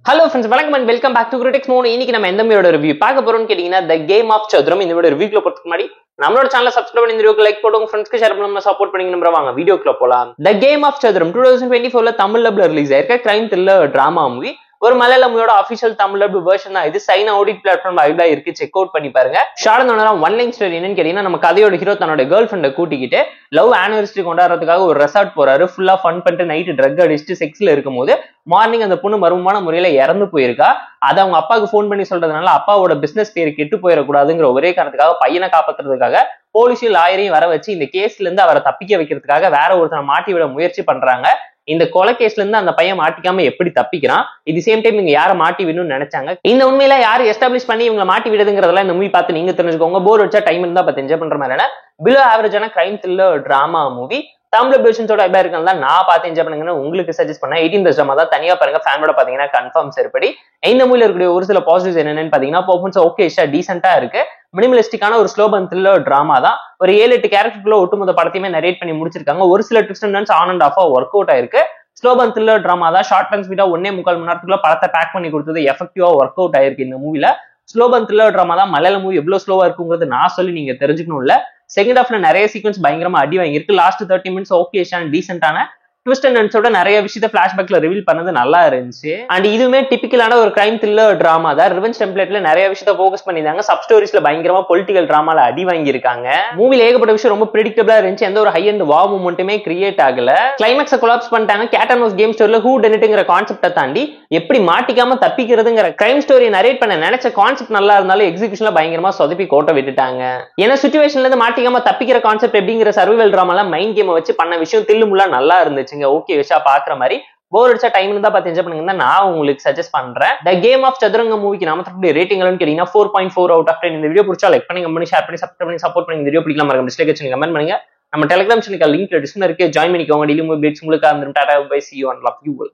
Hello friends, welcome and welcome back to Critics Mode. இன்னைக்கு நம்ம எந்த மூவியோட ரிவ்யூ பார்க்க போறோம்னு கேட்டீங்கன்னா The Game of Chadram. இந்த வீடியோ ரிவ்யூக்குள்ள போறதுக்கு முன்னாடி நம்மளோட சேனலை சப்ஸ்கிரைப் பண்ணி இந்த வீடியோக்கு லைக் போட்டு உங்க ஃப்ரெண்ட்ஸ்க்கு ஷேர் பண்ணி நம்ம சப்போர்ட் பண்ணி நம்புற வாங்க வீடியோக்குள்ள போலாம். The Game of Chadram 2024ல தமிழ் டப்ல ரிலீஸ் ஆயிருக்க கிரைம் த்ரில்லர் டிராமா மூவி. ஒரு மலையாள மூவியோட அபிஷியல் தமிழ் டப் வெர்ஷன் தான் இது. சைனா ஓடிடி பிளாட்ஃபார்ம் அவைலபிளா இருக்கு, செக் அவுட் பண்ணி பாருங்க. ஷார்ட் ஒன் லைன் ஸ்டோரி என்னன்னு கேட்டீங்கன்னா, நம்ம கதையோட ஹீரோ தன்னோட கேர்ள் ஃப்ரெண்டை கூட்டிக்கிட்டு லவ் ஆனிவர்சரி கொண்டாடுறதுக்காக ஒரு ரெசார்ட் போறாரு. ஃபுல்லா ஃபன் பண்ணிட்டு நைட்டு ட்ரக் அடிச்சுட்டு செக்ஸ்ல இருக்கும் போது மார்னிங் அந்த பொண்ணு மர்மமான முறையில இறந்து போயிருக்கா. அதை அவங்க அப்பாவுக்கு ஃபோன் பண்ணி சொல்றதுனால அப்பாவோட பிசினஸ் பேர் கெட்டு போயிடக்கூடாதுங்கிற ஒரே காரணத்துக்காக பையனை காப்பாத்துறதுக்காக போலீஸையும் லாயரையும் வர வச்சு இந்த கேஸ்ல இருந்து அவரை தப்பிக்க வைக்கிறதுக்காக வேற ஒருத்தனை மாட்டி விட முயற்சி பண்றாங்க. இந்த கொலை கேஸ்ல இருந்து அந்த பையன் மாட்டிக்காம எப்படி தப்பிக்கிறான், இது சேம் டைம் இங்க யாரை மாட்டி விடணும்னு நினைச்சாங்க, இந்த உண்மையில யாரு எஸ்டாப்ளிஷ் பண்ணி இவங்களை மாட்டி விடுதுங்கிறதெல்லாம் இந்த மூவி பார்த்து நீங்க தெரிஞ்சுக்கோங்க. போர் வச்சா டைம் இருந்தா பார்த்து என்ஜாய் பண்ற மாதிரியான பிலோ ஆவரேஜான கிரைம் த்ரில்லர் டிராமா மூவி. தமிழ் பேஷன்ஸோட எப்படி இருக்குன்னு நான் பார்த்து என்ஜாய் பண்ணுங்கன்னு உங்களுக்கு சஜஸ்ட் பண்ணேன். 18+ ட்ராமா தான், தனியா பாருங்க. ஃபேனோட பாத்தீங்கன்னா கன்ஃபார்ம் சரிப்படி. இந்த மூவில இருக்கக்கூடிய ஒரு சில பாசிட்டிவ்ஸ் என்னன்னு பாத்தீங்கன்னா, பெர்ஃபார்மன்ஸ் ஓகே, டீசென்ட்டா இருக்கு. மினிமலிஸ்டிக்கான ஒரு ஸ்லோ பர்ன் த்ரில்லர் டிராமா தான். ஒரு 7-8 கேரக்டருக்குள்ள ஒட்டுமொத்த படத்தையுமே நரேட் பண்ணி முடிச்சிருக்காங்க. ஒரு சில twist and turns on and ஆஃபா ஒர்க் அவுட் ஆயிருக்கு. ஸ்லோ பர்ன் த்ரில்லர் டிராமா தான். ஷார்ட் அண்ட் ஸ்வீட்டா 1.25 மணி நேரத்துக்குள்ள படத்தை பேக் பண்ணி கொடுத்தது எஃபெக்டிவா ஒர்க் அவுட் ஆயிருக்கு இந்த மூவில. ஸ்லோ பர்ன் த்ரில்லர் டிராமா தான். மலையாள மூவி எவ்வளவு ஸ்லோவா இருக்குங்கிறது நான் சொல்லி நீங்க தெரிஞ்சுக்கணும் இல்ல. செகண்ட் ஹாஃப்ல நிறைய சீக்வன்ஸ் பயங்கரமா அடி வாங்கியிருக்கு. லாஸ்ட் 30 மினிட்ஸ் ஓகேஷான டீசென்டான ட்விஸ்ட் அண்ட் டர்ன்ஸோட நிறைய விஷயத்த பிளாஷ்பேக்ல ரிவீல் பண்ணது நல்லா இருந்துச்சு. அண்ட் இதுவுமே டிபிக்கலான ஒரு கிரைம் த்ரில்லர் டிராமா தான். ரிவெஞ்ச் டெம்ப்ளேட்ல நிறைய விஷயத்த ஃபோக்கஸ் பண்ணிருந்தாங்க. சப் ஸ்டோரிஸ்ல பயங்கரமா பொலிட்டிக்கல் டிராமால அடி வாங்கியிருக்காங்க. மூவில ஏகப்பட்ட விஷயம் ரொம்ப பிரெடிக்டபிளா இருந்துச்சு. எந்த ஒரு ஹை அண்ட் வா மூமெண்ட்டுமே கிரியேட் ஆகல. கிளைமேக்ஸை கொலாப்ஸ் பண்ணிட்டாங்க. கேட் அண்ட் மவுஸ் கேம் ஸ்டோரியில ஹூ டன் இட்ங்கிற கான்செப்டை தாண்டி எப்படி மாட்டிக்காம தப்பிக்கிறதுங்கிற கிரைம் ஸ்டோரி நரேட் பண்ண நினைச்ச கான்செப்ட் நல்லா இருந்தாலும் எக்ஸிகியூஷன்ல பயங்கரமா சொதப்பி கோட்டை விட்டுட்டாங்க. ஏன்னா சுச்சுவேஷன்ல இருந்து மாட்டிக்காம தப்பிக்கிற கான்செப்ட் எப்படிங்கிற சர்வைவல் டிராமால மைண்ட் கேமை வச்சு பண்ண விஷயம் தில்லுமுல்லா நல்லா இருந்துச்சுங்க. ஓகே விஷா பாக்குற மாதிரி. போர் அடிச்சா டைம் இருந்தா பார்த்து என்ஜாய் பண்ணுங்க நான் உங்களுக்கு சஜஸ்ட் பண்றேன். த கேம் ஆஃப் சதுரங்க மூவிக்கு நாம தரக்கூடிய ரேட்டிங் கேட்டீங்கன்னா 4.4 out of 10. இந்த வீடியோ பிடிச்சா லைக் பண்ணி, கமெண்ட் பண்ணி, ஷேர் பண்ணி, சப்ஸ்கிரைப் பண்ணி சப்போர்ட் பண்ணி. இந்த வீடியோ பிடிக்கலாம் மறக்காம டிஸ்லைக் வச்சு கமெண்ட் பண்ணுங்க. நம்ம டெலிகிராம் சேனலுக்கு லிங்க் டிஸ்கிரிப்ஷன்ல இருக்கு, ஜாயின் பண்ணிக்கோங்க. டெய்லி மூவி அப்டேட்ஸ் உங்களுக்கு அந்த tata bye, see you and love you all.